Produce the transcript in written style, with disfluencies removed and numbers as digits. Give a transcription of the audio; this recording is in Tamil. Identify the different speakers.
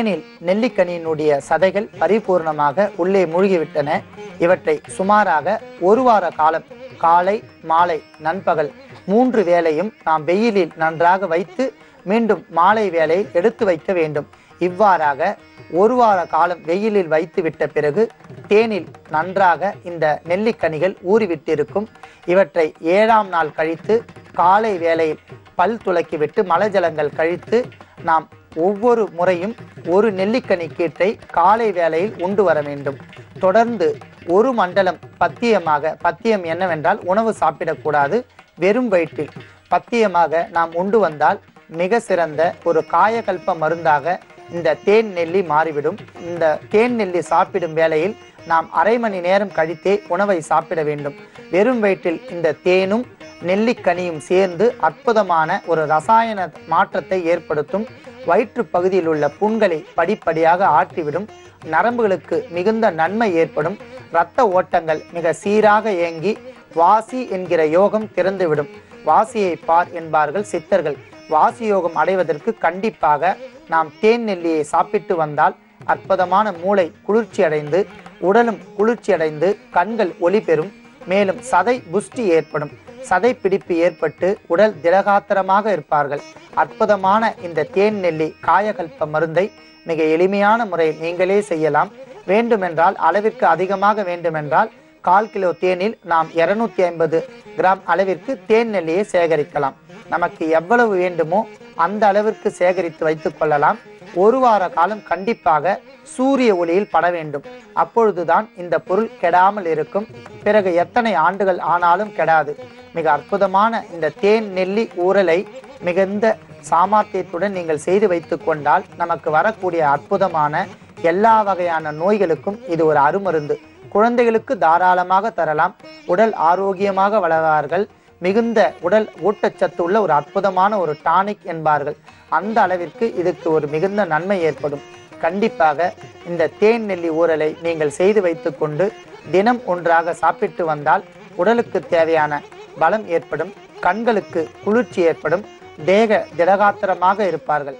Speaker 1: தேனில் நெல்லிக்கனியினுடைய சதைகள் பரிபூர்ணமாக உள்ளே மூழ்கிவிட்டன. இவற்றை சுமாராக ஒரு வார காலம் காலை மாலை நண்பகல் 3 வேளையும் நாம் வெயிலில் நன்றாக வைத்து மீண்டும் மாலை வேளையில் எடுத்து வைக்க வேண்டும். இவ்வாறாக ஒரு வார காலம் வெயிலில் வைத்து விட்ட பிறகு தேனில் நன்றாக இந்த நெல்லிக்கனிகள் ஊறிவிட்டிருக்கும். இவற்றை 7ஆம் நாள் கழித்து காலை வேளையில் பல் துலக்கிவிட்டு மலஜலங்கள் கழித்து நாம் ஒவ்வொரு முறையும் ஒரு நெல்லிக்கனி கீற்றை காலை வேளையில் உண்டு வர வேண்டும். தொடர்ந்து ஒரு மண்டலம் பத்தியம் என்னவென்றால் உணவு சாப்பிடக்கூடாது. வெறும் வயிற்றில் பத்தியமாக நாம் உண்டு வந்தால் மிக சிறந்த ஒரு காயகல்ப மருந்தாக இந்த தேன் நெல்லி மாறிவிடும். இந்த தேன் நெல்லி சாப்பிடும் வேளையில் நாம் அரை மணி நேரம் கழித்தே உணவை சாப்பிட வேண்டும். வெறும் வயிற்றில் இந்த தேனும் நெல்லிக்கனியும் சேர்ந்து அற்புதமான ஒரு ரசாயன மாற்றத்தை ஏற்படுத்தும். வயிற்று பகுதியில் உள்ள புண்களை படிப்படியாக ஆற்றிவிடும். நரம்புகளுக்கு மிகுந்த நன்மை ஏற்படும். இரத்த ஓட்டங்கள் மிக சீராக இயங்கி வாசி என்கிற யோகம் திறந்துவிடும். வாசியை பார் என்பார்கள் சித்தர்கள். வாசி யோகம் அடைவதற்கு கண்டிப்பாக நாம் தேன் நெல்லியை சாப்பிட்டு வந்தால் அற்புதமான மூளை குளிர்ச்சி அடைந்து உடலும் குளிர்ச்சி அடைந்து கண்கள் ஒளி பெறும். மேலும் சதை புஷ்டி ஏற்படும். சதை பிடிப்பு ஏற்பட்டு உடல் திடகாத்திரமாக இருப்பார்கள். அற்புதமான இந்த தேன் நெல்லி காயகல்ப மருந்தை மிக எளிமையான முறையில் நீங்களே செய்யலாம். வேண்டுமென்றால் அளவிற்கு அதிகமாக வேண்டுமென்றால் 1/4 கிலோ தேனில் நாம் 250 கிராம் அளவிற்கு தேன் நெல்லியை சேகரிக்கலாம். நமக்கு எவ்வளவு வேண்டுமோ அந்த அளவிற்கு சேகரித்து வைத்துக் கொள்ளலாம். ஒரு வார காலம் கண்டிப்பாக சூரிய ஒளியில் பட வேண்டும். அப்பொழுதுதான் இந்த பொருள் கெடாமல் இருக்கும். பிறகு எத்தனை ஆண்டுகள் ஆனாலும் கெடாது. மிக அற்புதமான இந்த தேன் நெல்லி ஊறலை மிகுந்த சாமர்த்தியத்துடன் நீங்கள் செய்து வைத்து கொண்டால் நமக்கு வரக்கூடிய அற்புதமான எல்லா வகையான நோய்களுக்கும் இது ஒரு அருமருந்து. குழந்தைகளுக்கு தாராளமாக தரலாம். உடல் ஆரோக்கியமாக வளர்வார்கள். மிகுந்த உடல் ஊட்டச்சத்து உள்ள ஒரு அற்புதமான ஒரு டானிக் என்பார்கள். அந்த அளவிற்கு இதுக்கு ஒரு மிகுந்த நன்மை ஏற்படும். கண்டிப்பாக இந்த தேன் நெல்லி ஊறலை நீங்கள் செய்து வைத்து கொண்டு தினம் ஒன்றாக சாப்பிட்டு வந்தால் உடலுக்கு தேவையான பலம் ஏற்படும். கண்களுக்கு குளிர்ச்சி ஏற்படும். தேக திடகாத்திரமாக இருப்பார்கள்.